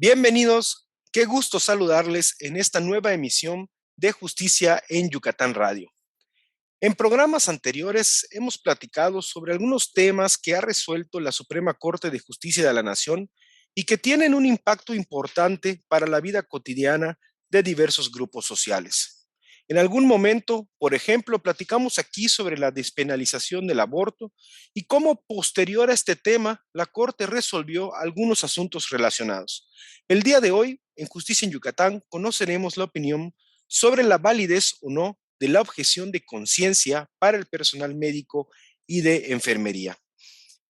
Bienvenidos, qué gusto saludarles en esta nueva emisión de Justicia en Yucatán Radio. En programas anteriores hemos platicado sobre algunos temas que ha resuelto la Suprema Corte de Justicia de la Nación y que tienen un impacto importante para la vida cotidiana de diversos grupos sociales. En algún momento, por ejemplo, platicamos aquí sobre la despenalización del aborto y cómo posterior a este tema la Corte resolvió algunos asuntos relacionados. El día de hoy, en Justicia en Yucatán, conoceremos la opinión sobre la validez o no de la objeción de conciencia para el personal médico y de enfermería.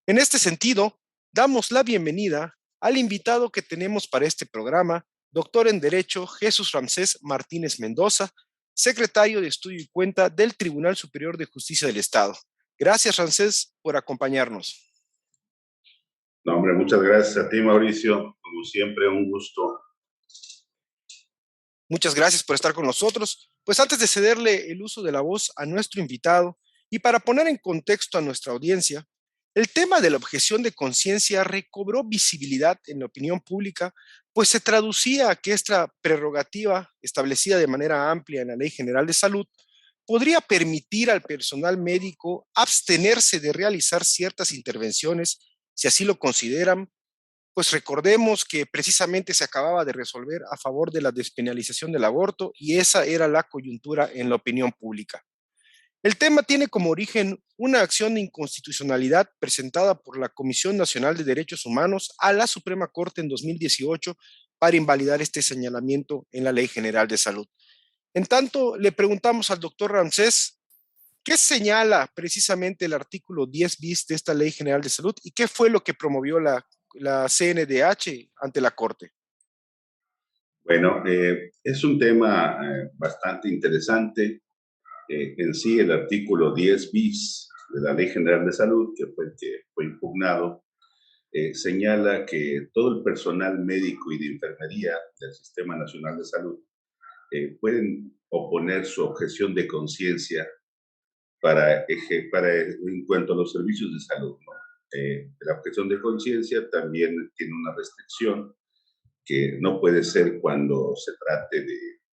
En este sentido, damos la bienvenida al invitado que tenemos para este programa, doctor en Derecho Jesús Ramsés Martínez Mendoza, secretario de Estudio y Cuenta del Tribunal Superior de Justicia del Estado. Gracias, Ramsés, por acompañarnos. No, hombre, muchas gracias a ti, Mauricio. Como siempre, un gusto. Muchas gracias por estar con nosotros. Pues antes de cederle el uso de la voz a nuestro invitado y para poner en contexto a nuestra audiencia, el tema de la objeción de conciencia recobró visibilidad en la opinión pública, pues se traducía a que esta prerrogativa, establecida de manera amplia en la Ley General de Salud, podría permitir al personal médico abstenerse de realizar ciertas intervenciones, si así lo consideran, pues recordemos que precisamente se acababa de resolver a favor de la despenalización del aborto y esa era la coyuntura en la opinión pública. El tema tiene como origen una acción de inconstitucionalidad presentada por la Comisión Nacional de Derechos Humanos a la Suprema Corte en 2018 para invalidar este señalamiento en la Ley General de Salud. En tanto, le preguntamos al doctor Ramsés, ¿qué señala precisamente el artículo 10 bis de esta Ley General de Salud y qué fue lo que promovió la CNDH ante la Corte? Bueno, es un tema bastante interesante. En sí, el artículo 10 bis de la Ley General de Salud, que fue impugnado, señala que todo el personal médico y de enfermería del Sistema Nacional de Salud pueden oponer su objeción de conciencia en cuanto a los servicios de salud, ¿no? La objeción de conciencia también tiene una restricción que no puede ser cuando se trate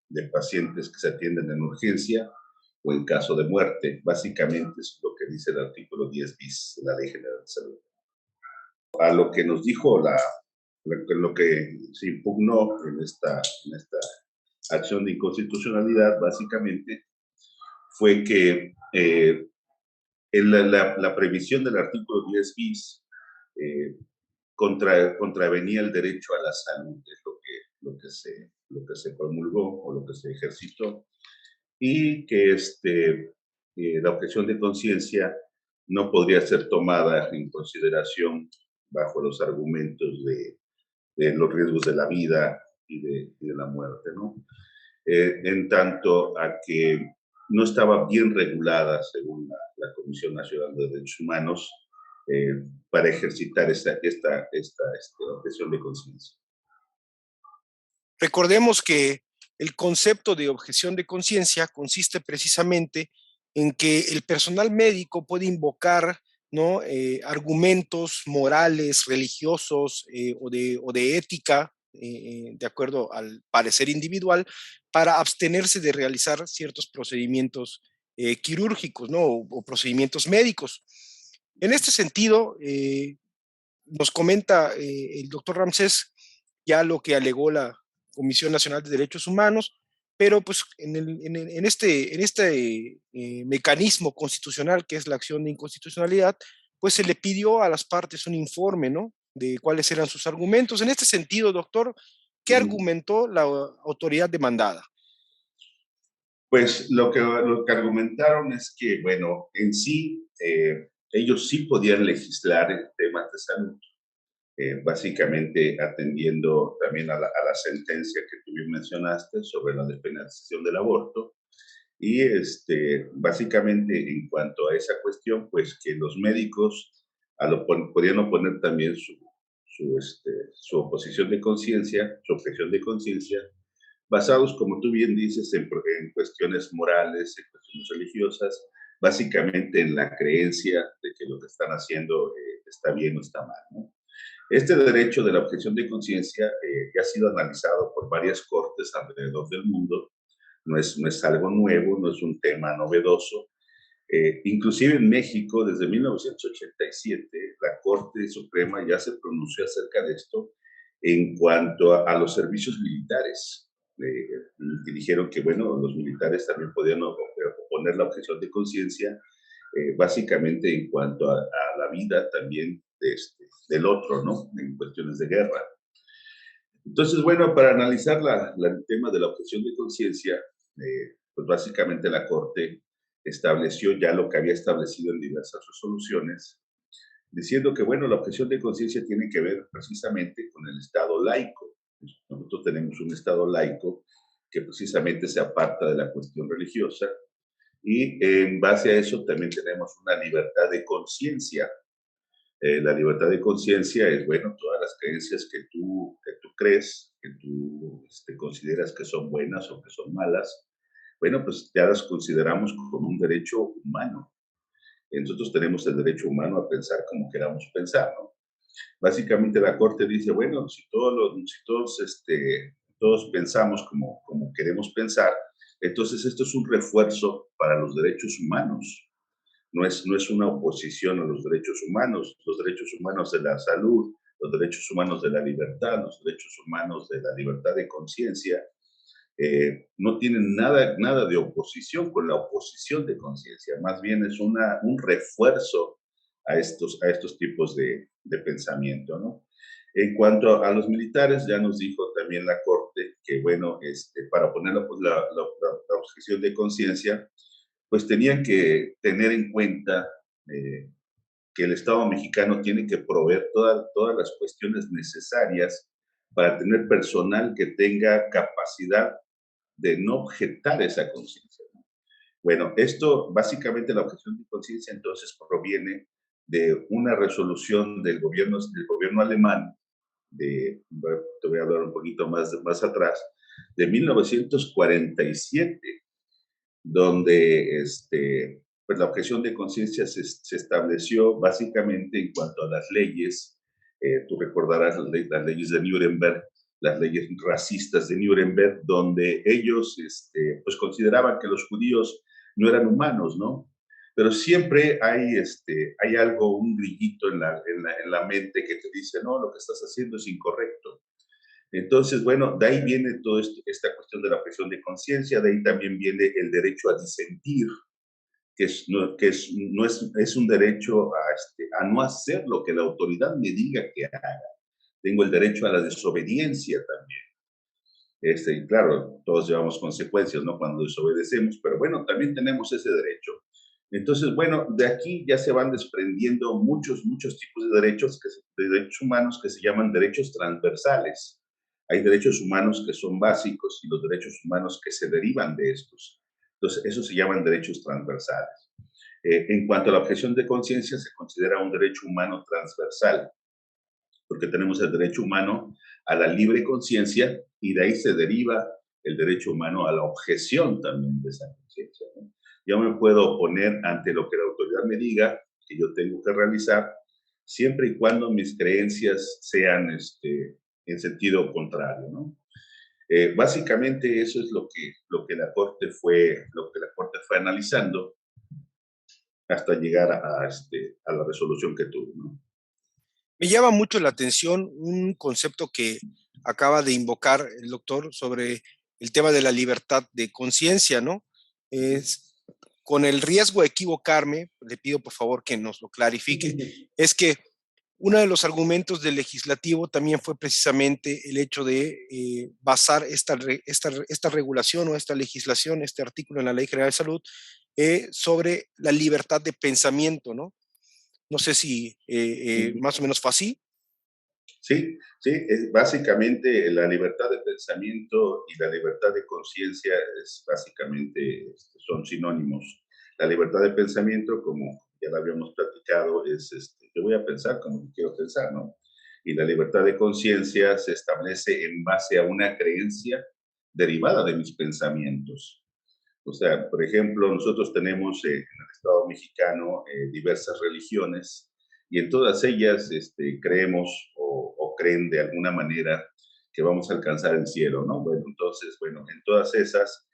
de pacientes que se atienden en urgencia o en caso de muerte. Básicamente es lo que dice el artículo 10 bis de la Ley General de Salud. A lo que nos dijo lo que se impugnó en esta acción de inconstitucionalidad, básicamente, fue que la previsión del artículo 10 bis eh, contravenía el derecho a la salud, es lo que se promulgó o lo que se ejercitó, y que la objeción de conciencia no podría ser tomada en consideración bajo los argumentos de los riesgos de la vida y de la muerte, ¿no? En tanto a que no estaba bien regulada, según la Comisión Nacional de Derechos Humanos, para ejercitar esta objeción de conciencia. Recordemos que el concepto de objeción de conciencia consiste precisamente en que el personal médico puede invocar, ¿no? Argumentos morales, religiosos o de ética, de acuerdo al parecer individual, para abstenerse de realizar ciertos procedimientos quirúrgicos, ¿no? O procedimientos médicos. En este sentido, nos comenta el doctor Ramsés ya lo que alegó la Comisión Nacional de Derechos Humanos, pero pues en este mecanismo constitucional que es la acción de inconstitucionalidad, pues se le pidió a las partes un informe, ¿no? De cuáles eran sus argumentos. En este sentido, doctor, ¿qué argumentó la autoridad demandada? Pues lo que argumentaron es que, bueno, en sí, ellos sí podían legislar en temas de salud, básicamente atendiendo también a la sentencia que tú bien mencionaste sobre la despenalización del aborto. Y básicamente en cuanto a esa cuestión, pues que los médicos podían oponer también su oposición de conciencia, su objeción de conciencia, basados, como tú bien dices, en cuestiones morales, en cuestiones religiosas, básicamente en la creencia de que lo que están haciendo está bien o está mal, ¿no? Este derecho de la objeción de conciencia ya ha sido analizado por varias cortes alrededor del mundo. No es algo nuevo, no es un tema novedoso. Inclusive en México, desde 1987, la Corte Suprema ya se pronunció acerca de esto en cuanto a los servicios militares. Y dijeron que, bueno, los militares también podían oponer la objeción de conciencia, básicamente en cuanto a la vida también del otro, ¿no? En cuestiones de guerra. Entonces, bueno, para analizar el tema de la objeción de conciencia, pues básicamente la Corte estableció ya lo que había establecido en diversas resoluciones, diciendo que, bueno, la objeción de conciencia tiene que ver precisamente con el Estado laico. Nosotros tenemos un Estado laico que precisamente se aparta de la cuestión religiosa y en base a eso también tenemos una libertad de conciencia. La libertad de conciencia es, bueno, todas las creencias que tú crees, que tú consideras que son buenas o que son malas, bueno, pues ya las consideramos como un derecho humano. Nosotros tenemos el derecho humano a pensar como queramos pensar, ¿no? Básicamente la Corte dice, bueno, si todos pensamos como queremos pensar, entonces esto es un refuerzo para los derechos humanos. No es una oposición a los derechos humanos de la salud, los derechos humanos de la libertad, los derechos humanos de la libertad de conciencia, no tienen nada de oposición con la oposición de conciencia, más bien es un refuerzo a estos tipos de pensamiento, ¿no? En cuanto a los militares, ya nos dijo también la Corte que, bueno, para poner la objeción de conciencia, pues tenían que tener en cuenta eh, que el Estado mexicano tiene que proveer todas las cuestiones necesarias para tener personal que tenga capacidad de no objetar esa conciencia, ¿no? Bueno, esto básicamente la objeción de conciencia entonces proviene de una resolución del gobierno alemán, te voy a hablar un poquito más atrás, de 1947, donde pues la objeción de conciencia se estableció básicamente en cuanto a las leyes. Tú recordarás las leyes de Nuremberg, las leyes racistas de Nuremberg, donde ellos pues consideraban que los judíos no eran humanos, ¿no? Pero siempre hay algo, un grillito en la mente que te dice, no, lo que estás haciendo es incorrecto. Entonces, bueno, de ahí viene toda esta cuestión de la objeción de conciencia, de ahí también viene el derecho a disentir, que es un derecho a no hacer lo que la autoridad me diga que haga. Tengo el derecho a la desobediencia también. Y claro, todos llevamos consecuencias, ¿no? Cuando desobedecemos, pero bueno, también tenemos ese derecho. Entonces, bueno, de aquí ya se van desprendiendo muchos tipos de derechos humanos que se llaman derechos transversales. Hay derechos humanos que son básicos y los derechos humanos que se derivan de estos. Entonces, esos se llaman derechos transversales. En cuanto a la objeción de conciencia, se considera un derecho humano transversal, porque tenemos el derecho humano a la libre conciencia y de ahí se deriva el derecho humano a la objeción también de esa conciencia, ¿no? Yo me puedo oponer ante lo que la autoridad me diga que yo tengo que realizar, siempre y cuando mis creencias sean en sentido contrario, ¿no? Básicamente eso es lo que la Corte fue analizando hasta llegar a la resolución que tuvo, ¿no? Me llama mucho la atención un concepto que acaba de invocar el doctor sobre el tema de la libertad de conciencia, ¿no? Es, con el riesgo de equivocarme, le pido por favor que nos lo clarifique, es que uno de los argumentos del legislativo también fue precisamente el hecho de basar esta regulación o esta legislación, este artículo en la Ley General de Salud, sobre la libertad de pensamiento, ¿no? No sé si más o menos fue así. Sí, sí, básicamente la libertad de pensamiento y la libertad de conciencia básicamente son sinónimos. La libertad de pensamiento, como ya lo habíamos platicado, es yo voy a pensar como quiero pensar, ¿no? Y la libertad de conciencia se establece en base a una creencia derivada de mis pensamientos. O sea, por ejemplo, nosotros tenemos en el Estado mexicano diversas religiones y en todas ellas creemos o creen de alguna manera que vamos a alcanzar el cielo, ¿no? Bueno, entonces, bueno, en todas esas,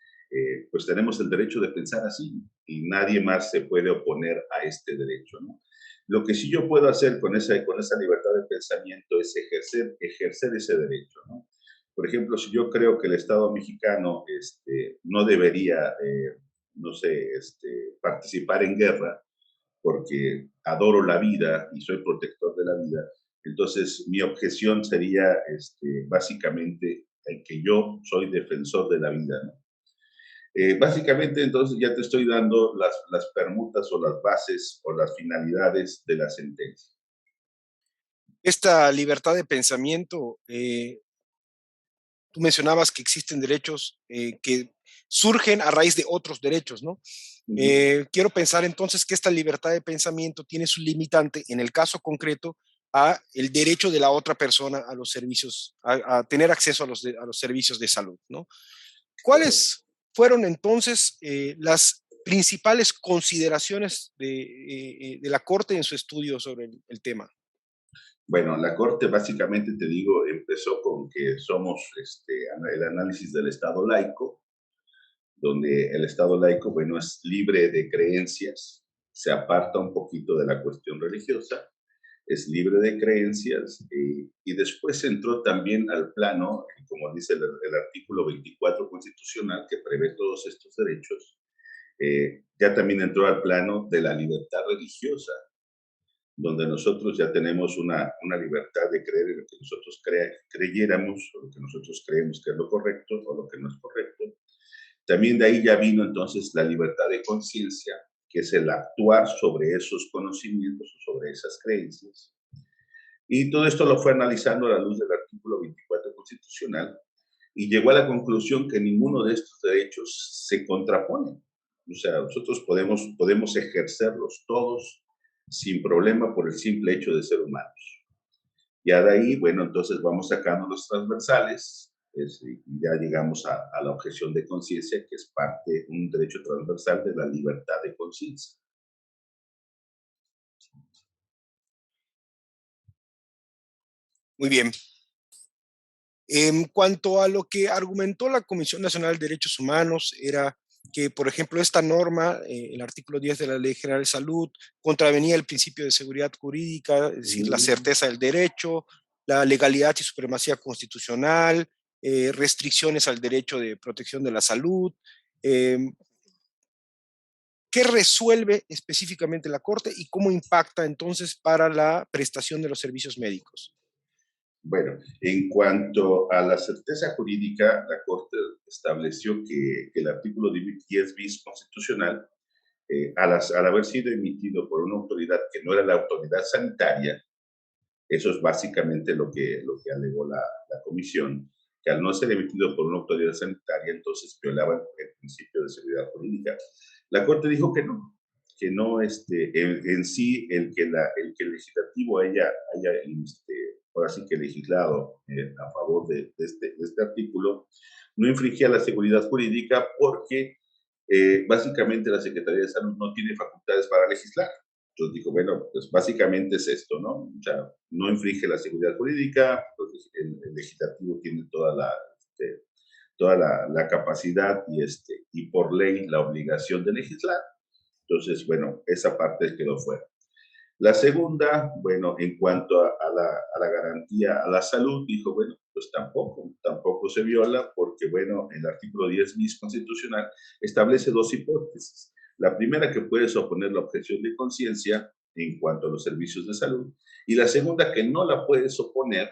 pues tenemos el derecho de pensar así y nadie más se puede oponer a este derecho, ¿no? Lo que sí yo puedo hacer con esa libertad de pensamiento es ejercer ese derecho, ¿no? Por ejemplo, si yo creo que el Estado mexicano no debería, no sé, participar en guerra, porque adoro la vida y soy protector de la vida, entonces mi objeción sería básicamente el que yo soy defensor de la vida, ¿no? Básicamente, entonces ya te estoy dando las permutas o las bases o las finalidades de la sentencia. Esta libertad de pensamiento, tú mencionabas que existen derechos que surgen a raíz de otros derechos, ¿no? Ujú. Quiero pensar entonces que esta libertad de pensamiento tiene su limitante, en el caso concreto, a el derecho de la otra persona a los servicios, a tener acceso a los servicios de salud, ¿no? Correcto. ¿Cuáles fueron entonces las principales consideraciones de la Corte en su estudio sobre el tema? Bueno, la Corte básicamente, te digo, empezó con que somos el análisis del Estado laico, donde el Estado laico, bueno, es libre de creencias, se aparta un poquito de la cuestión religiosa, es libre de creencias y después entró también al plano, como dice el artículo 24 constitucional, que prevé todos estos derechos, ya también entró al plano de la libertad religiosa, donde nosotros ya tenemos una libertad de creer en lo que nosotros creyéramos, o lo que nosotros creemos que es lo correcto o lo que no es correcto. También de ahí ya vino entonces la libertad de conciencia, que es el actuar sobre esos conocimientos o sobre esas creencias. Y todo esto lo fue analizando a la luz del artículo 24 constitucional y llegó a la conclusión que ninguno de estos derechos se contrapone. O sea, nosotros podemos ejercerlos todos sin problema por el simple hecho de ser humanos. Ya de ahí, bueno, entonces vamos sacando los transversales y ya llegamos a la objeción de conciencia, que es parte, un derecho transversal de la libertad de conciencia. Muy bien. En cuanto a lo que argumentó la Comisión Nacional de Derechos Humanos, era que, por ejemplo, esta norma, el artículo 10 de la Ley General de Salud, contravenía el principio de seguridad jurídica, es decir, la Mm. certeza del derecho, la legalidad y supremacía constitucional, restricciones al derecho de protección de la salud. Eh, ¿Qué resuelve específicamente la Corte y cómo impacta entonces para la prestación de los servicios médicos? Bueno, en cuanto a la certeza jurídica, la Corte estableció que el artículo 10 bis constitucional, al haber sido emitido por una autoridad que no era la autoridad sanitaria, eso es básicamente lo que alegó la comisión, que al no ser emitido por una autoridad sanitaria, entonces violaba el principio de seguridad jurídica. La Corte dijo que no en sí el que el legislativo haya ahora sí que legislado a favor de este artículo, no infringía la seguridad jurídica porque básicamente la Secretaría de Salud no tiene facultades para legislar. Entonces dijo, bueno, pues básicamente es esto, ¿no? O sea, no infringe la seguridad jurídica, entonces el legislativo tiene toda la capacidad y por ley la obligación de legislar. Entonces, bueno, esa parte quedó fuera. La segunda, bueno, en cuanto a la garantía a la salud, dijo, bueno, pues tampoco se viola porque, bueno, el artículo 10 bis constitucional establece dos hipótesis. La primera, que puedes oponer la objeción de conciencia en cuanto a los servicios de salud, y la segunda, que no la puedes oponer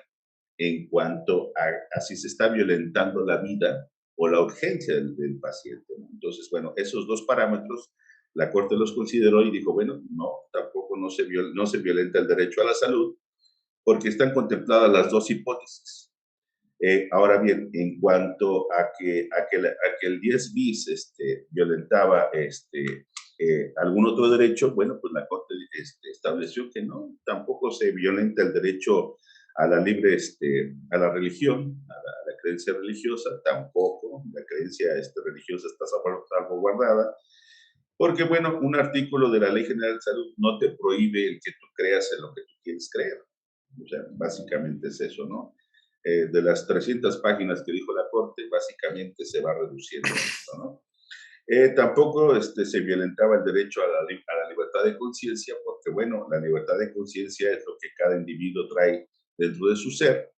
en cuanto a si se está violentando la vida o la urgencia del paciente, ¿no? Entonces, bueno, esos dos parámetros la Corte los consideró y dijo, bueno, no, tampoco no se violenta el derecho a la salud porque están contempladas las dos hipótesis. Ahora bien, en cuanto a que el 10 bis violentaba algún otro derecho, bueno, pues la Corte estableció que no, tampoco se violenta el derecho a la libre, a la religión, a la creencia religiosa, tampoco, la creencia religiosa está salvaguardada, Porque, bueno, un artículo de la Ley General de Salud no te prohíbe el que tú creas en lo que tú quieres creer. O sea, básicamente es eso, ¿no? De las 300 páginas que dijo la Corte, básicamente se va reduciendo esto, ¿no? Tampoco se violentaba el derecho a la libertad de conciencia, porque, bueno, la libertad de conciencia es lo que cada individuo trae dentro de su ser,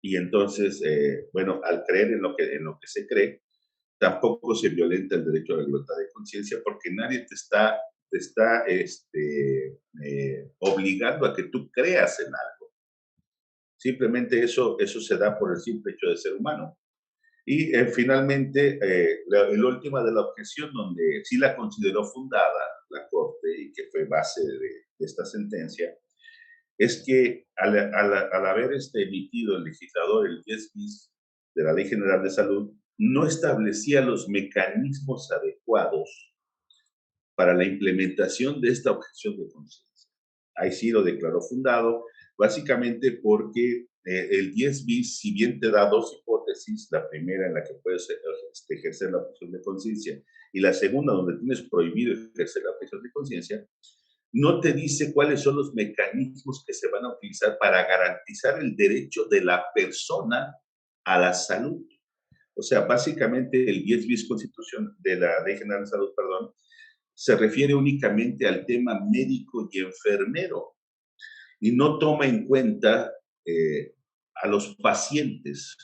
y entonces, bueno, al creer en lo que se cree, tampoco se violenta el derecho a la libertad de conciencia, porque nadie te está obligando a que tú creas en algo. Simplemente eso se da por el simple hecho de ser humano. Y finalmente, la última de la objeción, donde sí la consideró fundada la Corte y que fue base de esta sentencia, es que al haber emitido el legislador el 10 bis de la Ley General de Salud, no establecía los mecanismos adecuados para la implementación de esta objeción de conciencia. Ahí sí lo declaró fundado, básicamente porque el 10 bis, si bien te da dos hipótesis, la primera en la que puedes ejercer la objeción de conciencia y la segunda donde tienes prohibido ejercer la objeción de conciencia, no te dice cuáles son los mecanismos que se van a utilizar para garantizar el derecho de la persona a la salud. O sea, básicamente el 10 bis constitución de la Ley General de Salud, perdón, se refiere únicamente al tema médico y enfermero y no toma en cuenta a los pacientes.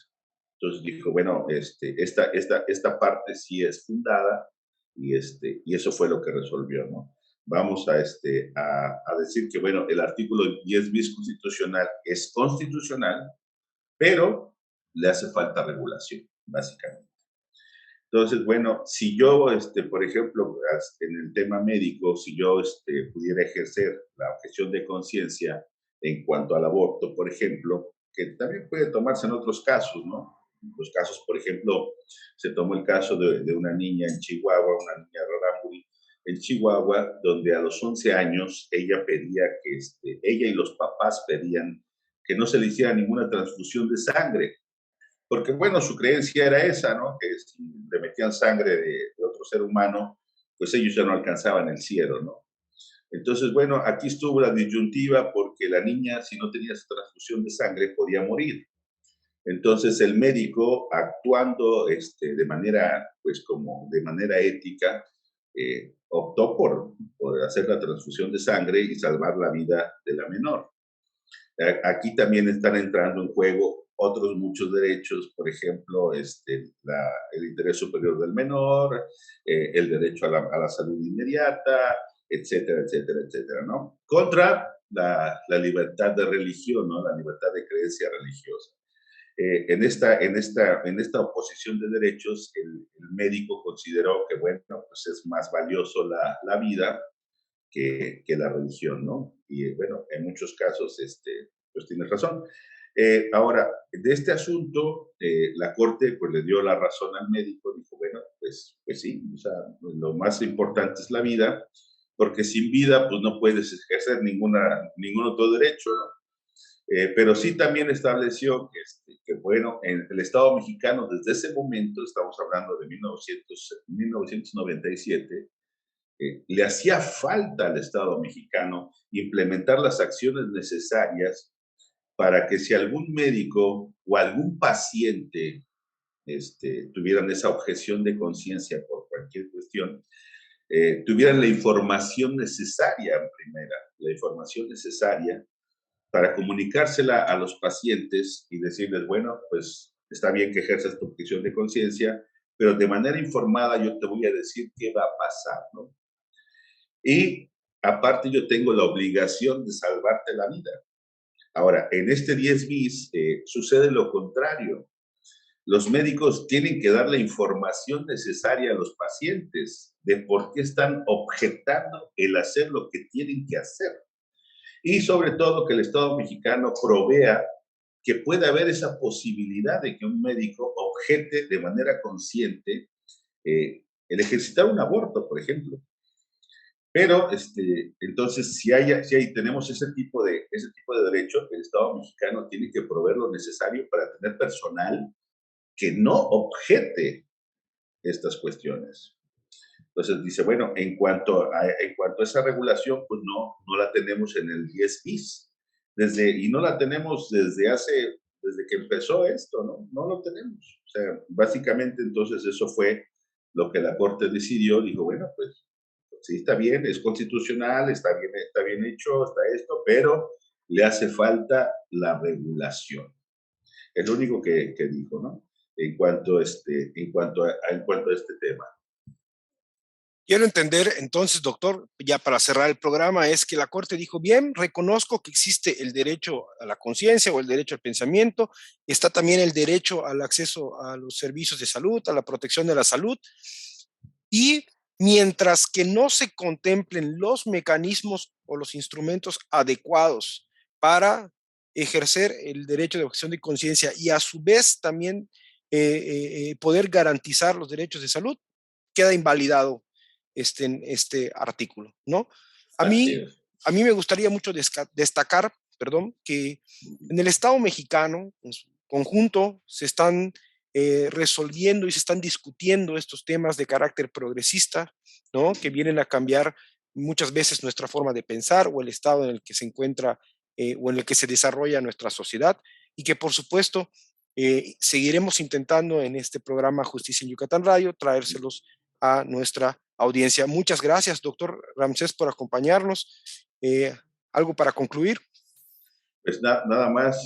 Entonces dijo, bueno, esta parte sí es fundada y eso fue lo que resolvió, ¿no? Vamos a decir que, bueno, el artículo 10 bis constitucional es constitucional, pero le hace falta regulación, básicamente. Entonces, bueno, si yo, por ejemplo, en el tema médico, si yo pudiera ejercer la objeción de conciencia en cuanto al aborto, por ejemplo, que también puede tomarse en otros casos, ¿no? Los casos, por ejemplo, se tomó el caso de una niña en Chihuahua, una niña Rarámuri, en Chihuahua, donde a los 11 años ella pedía que, ella y los papás pedían que no se le hiciera ninguna transfusión de sangre, porque, bueno, su creencia era esa, ¿no? Que si le metían sangre de otro ser humano, pues ellos ya no alcanzaban el cielo, ¿no? Entonces, bueno, aquí estuvo la disyuntiva porque la niña, si no tenía esa transfusión de sangre, podía morir. Entonces, el médico, actuando de manera, pues como de manera ética, optó por hacer la transfusión de sangre y salvar la vida de la menor. Aquí también están entrando en juego otros muchos derechos, por ejemplo, el interés superior del menor, el derecho a la salud inmediata, etcétera, etcétera, etcétera, ¿no? Contra la libertad de religión, ¿no? La libertad de creencia religiosa. En esta oposición de derechos, el médico consideró que, bueno, pues es más valioso la vida que la religión, ¿no? Y bueno, en muchos casos, pues tienes razón. Ahora, de este asunto, la Corte pues le dio la razón al médico, dijo, bueno, pues sí, o sea, lo más importante es la vida, porque sin vida pues no puedes ejercer ningún otro derecho, ¿no? Pero sí también estableció que, bueno, en el Estado mexicano desde ese momento, estamos hablando de 1997, le hacía falta al Estado mexicano implementar las acciones necesarias para que si algún médico o algún paciente tuvieran esa objeción de conciencia por cualquier cuestión, tuvieran la información necesaria en primera, la información necesaria para comunicársela a los pacientes y decirles, bueno, pues está bien que ejerzas tu objeción de conciencia, pero de manera informada yo te voy a decir qué va a pasar, ¿no? Y aparte yo tengo la obligación de salvarte la vida. Ahora, en este 10 bis sucede lo contrario. Los médicos tienen que dar la información necesaria a los pacientes de por qué están objetando el hacer lo que tienen que hacer. Y sobre todo que el Estado mexicano provea que pueda haber esa posibilidad de que un médico objete de manera consciente el ejercitar un aborto, por ejemplo. Pero, entonces, si tenemos ese tipo de derecho, el Estado mexicano tiene que proveer lo necesario para tener personal que no objete estas cuestiones. Entonces dice, bueno, en cuanto a esa regulación, pues no la tenemos en el 10 bis. Y no la tenemos desde que empezó esto, ¿no? No lo tenemos. O sea, básicamente entonces eso fue lo que la Corte decidió. Dijo, bueno, pues sí, está bien, es constitucional, está bien hecho, está esto, pero le hace falta la regulación. Es lo único que dijo, ¿no? En cuanto a este tema. Quiero entender entonces, doctor, ya para cerrar el programa, es que la Corte dijo, bien, reconozco que existe el derecho a la conciencia o el derecho al pensamiento, está también el derecho al acceso a los servicios de salud, a la protección de la salud, y mientras que no se contemplen los mecanismos o los instrumentos adecuados para ejercer el derecho de objeción de conciencia y a su vez también poder garantizar los derechos de salud, queda invalidado este artículo, ¿no? A Así mí, es. a mí me gustaría mucho destacar, perdón, que en el Estado mexicano, en su conjunto, se están resolviendo y se están discutiendo estos temas de carácter progresista, ¿no? Que vienen a cambiar muchas veces nuestra forma de pensar o el estado en el que se encuentra o en el que se desarrolla nuestra sociedad y que por supuesto seguiremos intentando en este programa Justicia en Yucatán Radio traérselos a nuestra audiencia. Muchas gracias, doctor Ramsés, por acompañarnos. ¿Algo para concluir? Pues nada más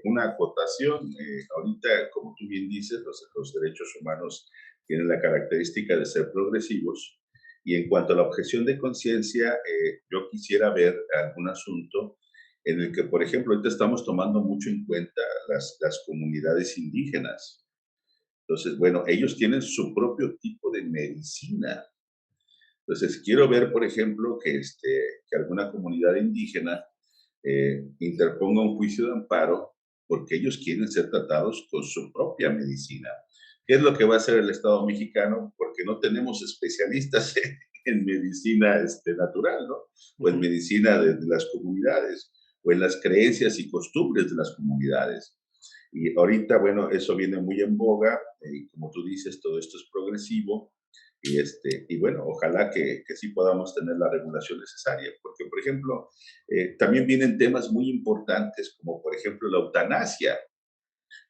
una acotación. Ahorita, como tú bien dices, los derechos humanos tienen la característica de ser progresivos. Y en cuanto a la objeción de conciencia, yo quisiera ver algún asunto en el que, por ejemplo, ahorita estamos tomando mucho en cuenta las comunidades indígenas. Entonces, bueno, ellos tienen su propio tipo de medicina. Entonces, quiero ver, por ejemplo, que alguna comunidad indígena interponga un juicio de amparo porque ellos quieren ser tratados con su propia medicina. ¿Qué es lo que va a hacer el Estado mexicano? Porque no tenemos especialistas en medicina natural, ¿no? O en medicina de las comunidades, o en las creencias y costumbres de las comunidades. Y ahorita, bueno, eso viene muy en boga, y como tú dices, todo esto es progresivo, y bueno, ojalá que sí podamos tener la regulación necesaria, porque, por ejemplo, también vienen temas muy importantes, como por ejemplo la eutanasia.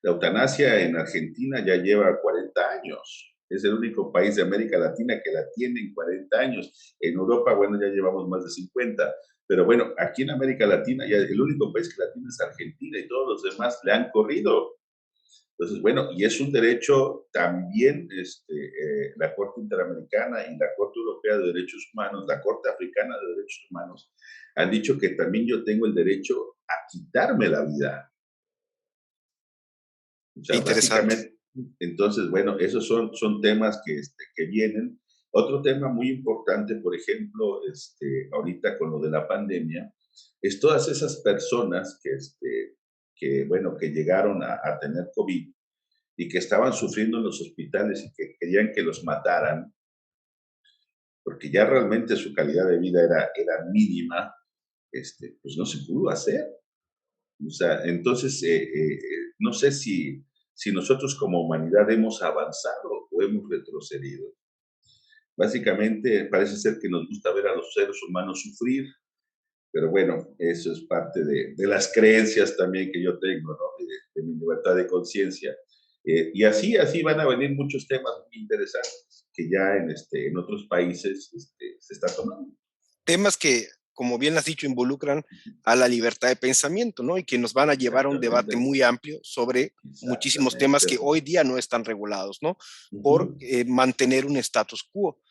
La eutanasia en Argentina ya lleva 40 años. Es el único país de América Latina que la tiene en 40 años. En Europa, bueno, ya llevamos más de 50. Pero bueno, aquí en América Latina, ya el único país que la tiene es Argentina y todos los demás le han corrido. Entonces, bueno, y es un derecho también, la Corte Interamericana y la Corte Europea de Derechos Humanos, la Corte Africana de Derechos Humanos, han dicho que también yo tengo el derecho a quitarme la vida. O sea, Interesante. básicamente, entonces, bueno, esos son temas que vienen. Otro tema muy importante, por ejemplo, ahorita con lo de la pandemia, es todas esas personas bueno, que llegaron a tener COVID y que estaban sufriendo en los hospitales y que querían que los mataran, porque ya realmente su calidad de vida era mínima, pues no se pudo hacer. O sea, entonces, no sé si nosotros como humanidad hemos avanzado o hemos retrocedido. Básicamente, parece ser que nos gusta ver a los seres humanos sufrir, pero bueno, eso es parte de las creencias también que yo tengo, ¿no? De mi libertad de conciencia. Y así van a venir muchos temas muy interesantes que ya en otros países se está tomando. Temas que, como bien has dicho, involucran a la libertad de pensamiento, ¿no? Y que nos van a llevar a un debate Exactamente, muy amplio sobre muchísimos temas exactamente. que hoy día no están regulados, ¿no? Por Ujú, mantener un status quo.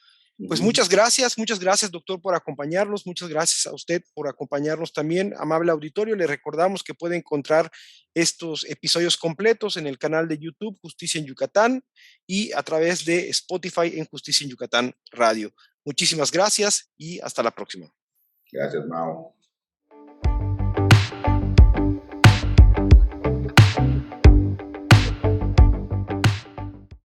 Pues ujú. muchas gracias, doctor, por acompañarnos. Muchas gracias a usted por acompañarnos también. Amable auditorio, le recordamos que puede encontrar estos episodios completos en el canal de YouTube Justicia en Yucatán y a través de Spotify en Justicia en Yucatán Radio. Muchísimas gracias y hasta la próxima. Gracias, Mao.